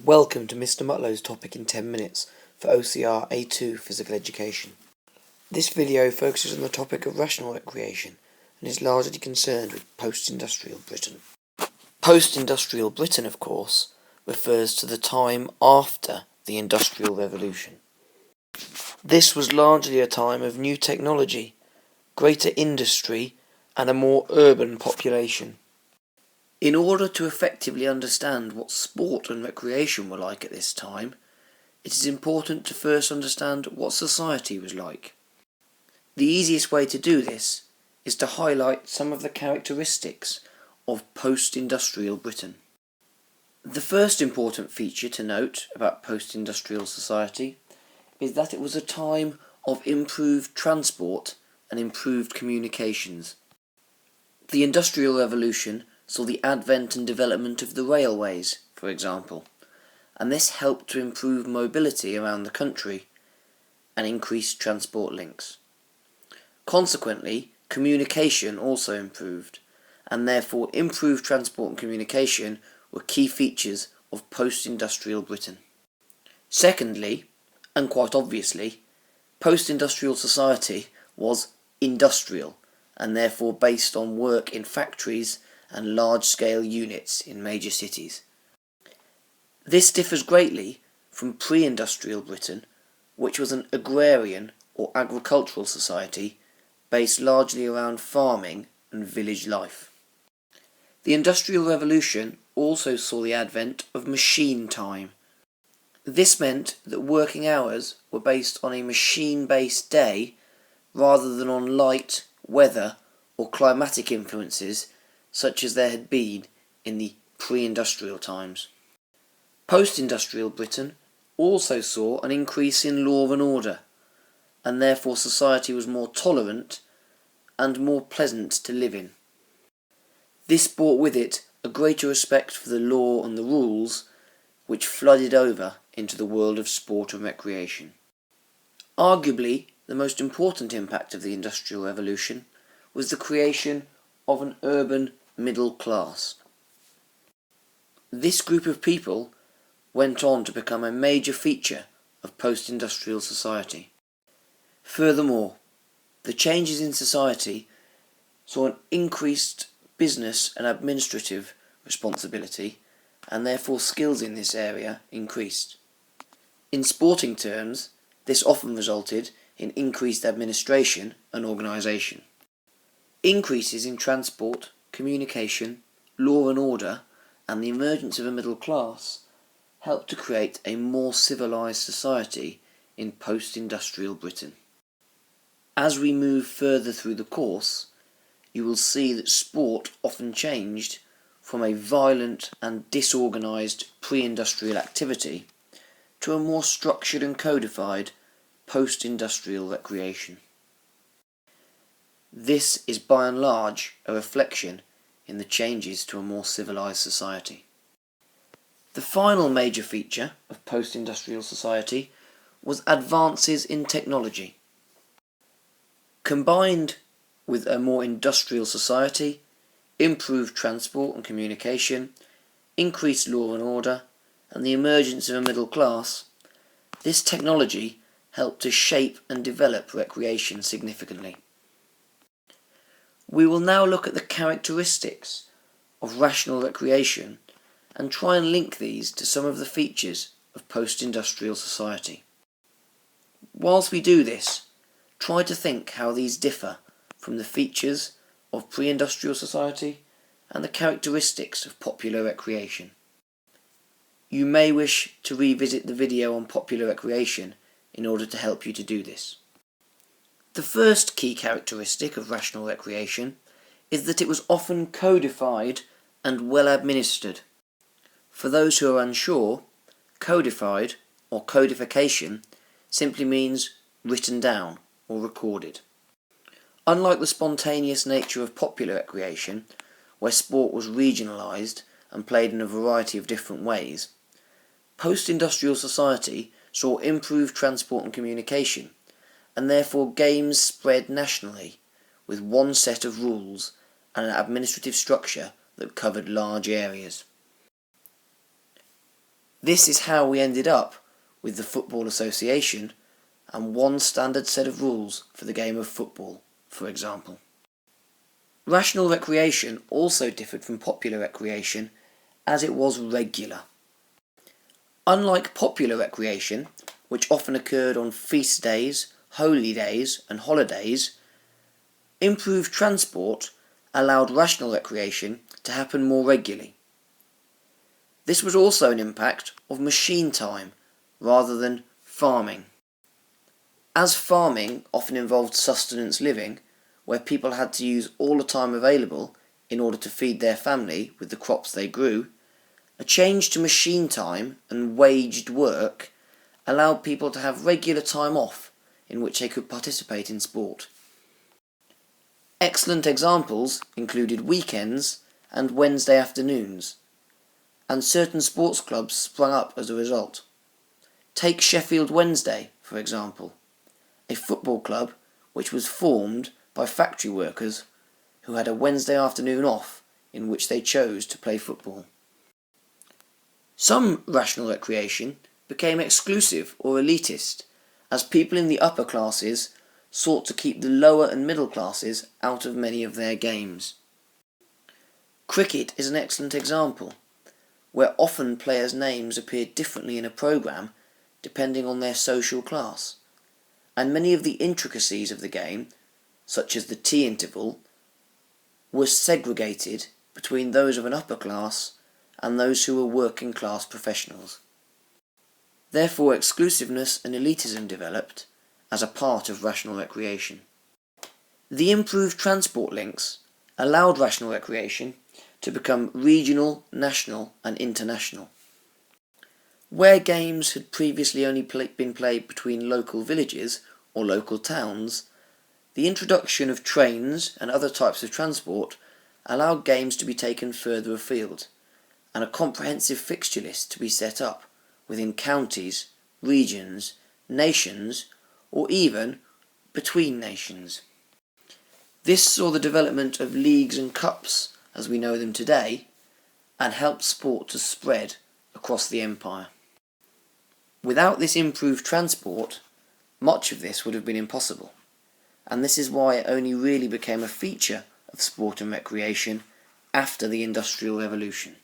Welcome to Mr. Mutlow's topic in 10 minutes for O.C.R. A.2 Physical Education. This video focuses on the topic of rational recreation and is largely concerned with post-industrial Britain. Post-industrial Britain, of course, refers to the time after the Industrial Revolution. This was largely a time of new technology, greater industry, and a more urban population. In order to effectively understand what sport and recreation were like at this time, it is important to first understand what society was like. The easiest way to do this is to highlight some of the characteristics of post-industrial Britain. The first important feature to note about post-industrial society is that it was a time of improved transport and improved communications. The Industrial Revolution saw the advent and development of the railways, for example, and this helped to improve mobility around the country and increase transport links. Consequently, communication also improved, and therefore improved transport and communication were key features of post-industrial Britain. Secondly, and quite obviously, post-industrial society was industrial, and therefore based on work in factories and large-scale units in major cities. This differs greatly from pre-industrial Britain, which was an agrarian or agricultural society based largely around farming and village life. The Industrial Revolution also saw the advent of machine time. This meant that working hours were based on a machine-based day rather than on light, weather, or climatic influences such as there had been in the pre-industrial times. Post-industrial Britain also saw an increase in law and order, and therefore society was more tolerant and more pleasant to live in. This brought with it a greater respect for the law and the rules, which flooded over into the world of sport and recreation. Arguably, the most important impact of the Industrial Revolution was the creation of an urban middle class. This group of people went on to become a major feature of post-industrial society. Furthermore, the changes in society saw an increased business and administrative responsibility, and therefore skills in this area increased. In sporting terms, this often resulted in increased administration and organisation. Increases in transport, communication, law and order, and the emergence of a middle class helped to create a more civilised society in post-industrial Britain. As we move further through the course, you will see that sport often changed from a violent and disorganised pre-industrial activity to a more structured and codified post-industrial recreation. This is by and large a reflection in the changes to a more civilised society. The final major feature of post-industrial society was advances in technology. Combined with a more industrial society, improved transport and communication, increased law and order, and the emergence of a middle class, this technology helped to shape and develop recreation significantly. We will now look at the characteristics of rational recreation and try and link these to some of the features of post-industrial society. Whilst we do this, try to think how these differ from the features of pre-industrial society and the characteristics of popular recreation. You may wish to revisit the video on popular recreation in order to help you to do this. The first key characteristic of rational recreation is that it was often codified and well administered. For those who are unsure, codified or codification simply means written down or recorded. Unlike the spontaneous nature of popular recreation, where sport was regionalised and played in a variety of different ways, post-industrial society saw improved transport and communication, and therefore games spread nationally with one set of rules and an administrative structure that covered large areas. This is how we ended up with the Football Association and one standard set of rules for the game of football, for example. Rational recreation also differed from popular recreation as it was regular. Unlike popular recreation, which often occurred on feast days, holy days and holidays, improved transport allowed rational recreation to happen more regularly. This was also an impact of machine time rather than farming. As farming often involved sustenance living, where people had to use all the time available in order to feed their family with the crops they grew, a change to machine time and waged work allowed people to have regular time off in which they could participate in sport. Excellent examples included weekends and Wednesday afternoons, and certain sports clubs sprung up as a result. Take Sheffield Wednesday, for example, a football club which was formed by factory workers who had a Wednesday afternoon off in which they chose to play football. Some rational recreation became exclusive or elitist, as people in the upper classes sought to keep the lower and middle classes out of many of their games. Cricket is an excellent example, where often players' names appeared differently in a programme depending on their social class, and many of the intricacies of the game, such as the tea interval, were segregated between those of an upper class and those who were working class professionals. Therefore, exclusiveness and elitism developed as a part of rational recreation. The improved transport links allowed rational recreation to become regional, national and international. Where games had previously only been played between local villages or local towns, the introduction of trains and other types of transport allowed games to be taken further afield, and a comprehensive fixture list to be set up within counties, regions, nations, or even between nations. This saw the development of leagues and cups as we know them today, and helped sport to spread across the empire. Without this improved transport, much of this would have been impossible, and this is why it only really became a feature of sport and recreation after the Industrial Revolution.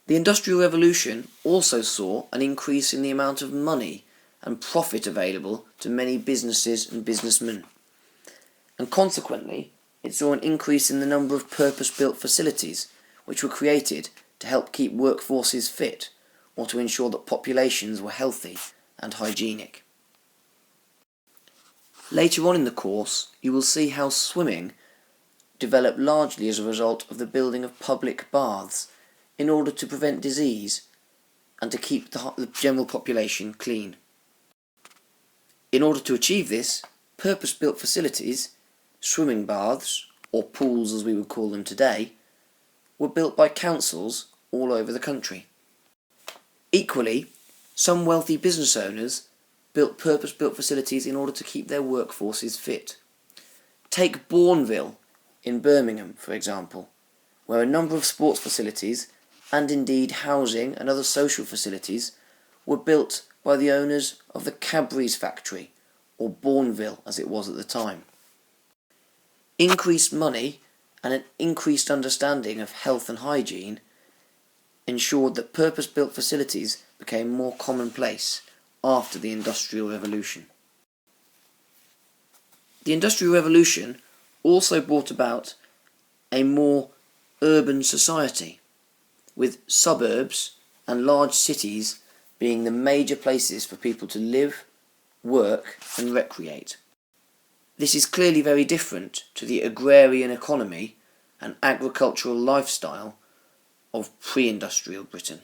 The Industrial Revolution also saw an increase in the amount of money and profit available to many businesses and businessmen, and consequently it saw an increase in the number of purpose-built facilities which were created to help keep workforces fit or to ensure that populations were healthy and hygienic. Later on in the course, you will see how swimming developed largely as a result of the building of public baths in order to prevent disease and to keep the general population clean. In order to achieve this, purpose-built facilities, swimming baths, or pools as we would call them today, were built by councils all over the country. Equally, some wealthy business owners built purpose-built facilities in order to keep their workforces fit. Take Bourneville in Birmingham, for example, where a number of sports facilities, and indeed housing and other social facilities, were built by the owners of the Cadbury's factory, or Bourneville as it was at the time. Increased money and an increased understanding of health and hygiene ensured that purpose-built facilities became more commonplace after the Industrial Revolution. The Industrial Revolution also brought about a more urban society, with suburbs and large cities being the major places for people to live, work and recreate. This is clearly very different to the agrarian economy and agricultural lifestyle of pre-industrial Britain.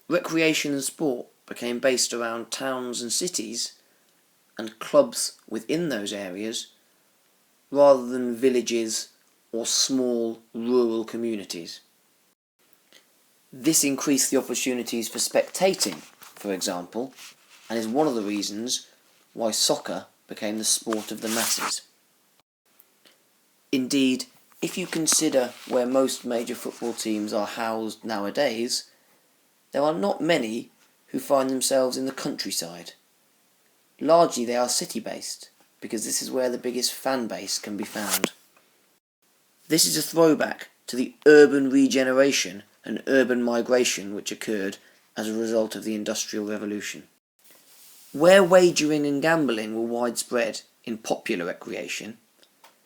Recreation and sport became based around towns and cities and clubs within those areas rather than villages or small rural communities. This increased the opportunities for spectating, for example, and is one of the reasons why soccer became the sport of the masses. Indeed, if you consider where most major football teams are housed nowadays, there are not many who find themselves in the countryside. Largely they are city-based, because this is where the biggest fan base can be found. This is a throwback to the urban regeneration and urban migration which occurred as a result of the Industrial Revolution. Where wagering and gambling were widespread in popular recreation,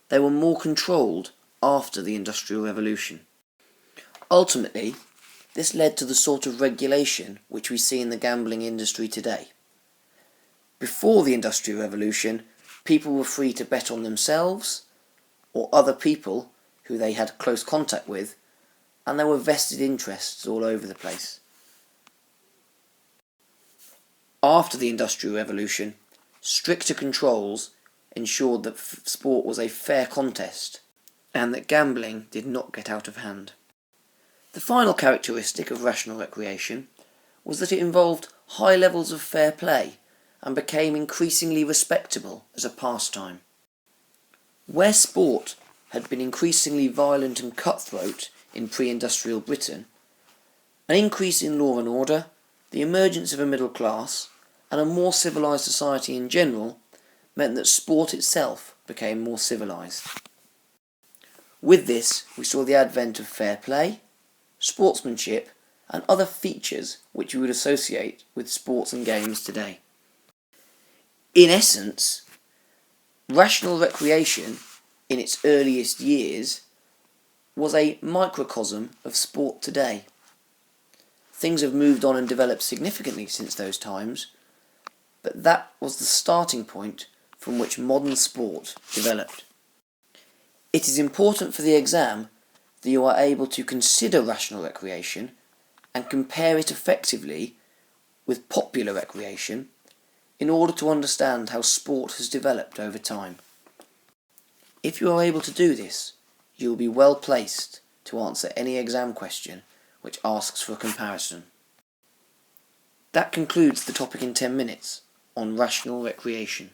they were more controlled after the Industrial Revolution. Ultimately, this led to the sort of regulation which we see in the gambling industry today. Before the Industrial Revolution, people were free to bet on themselves or other people who they had close contact with, and there were vested interests all over the place. After the Industrial Revolution, stricter controls ensured that sport was a fair contest and that gambling did not get out of hand. The final characteristic of rational recreation was that it involved high levels of fair play and became increasingly respectable as a pastime. Where sport had been increasingly violent and cutthroat in pre-industrial Britain, an increase in law and order, the emergence of a middle class, and a more civilised society in general meant that sport itself became more civilised. With this, we saw the advent of fair play, sportsmanship, and other features which we would associate with sports and games today. In essence, rational recreation in its earliest years was a microcosm of sport today. Things have moved on and developed significantly since those times, but that was the starting point from which modern sport developed. It is important for the exam that you are able to consider rational recreation and compare it effectively with popular recreation in order to understand how sport has developed over time. If you are able to do this, you will be well placed to answer any exam question which asks for a comparison. That concludes the topic in 10 minutes on rational recreation.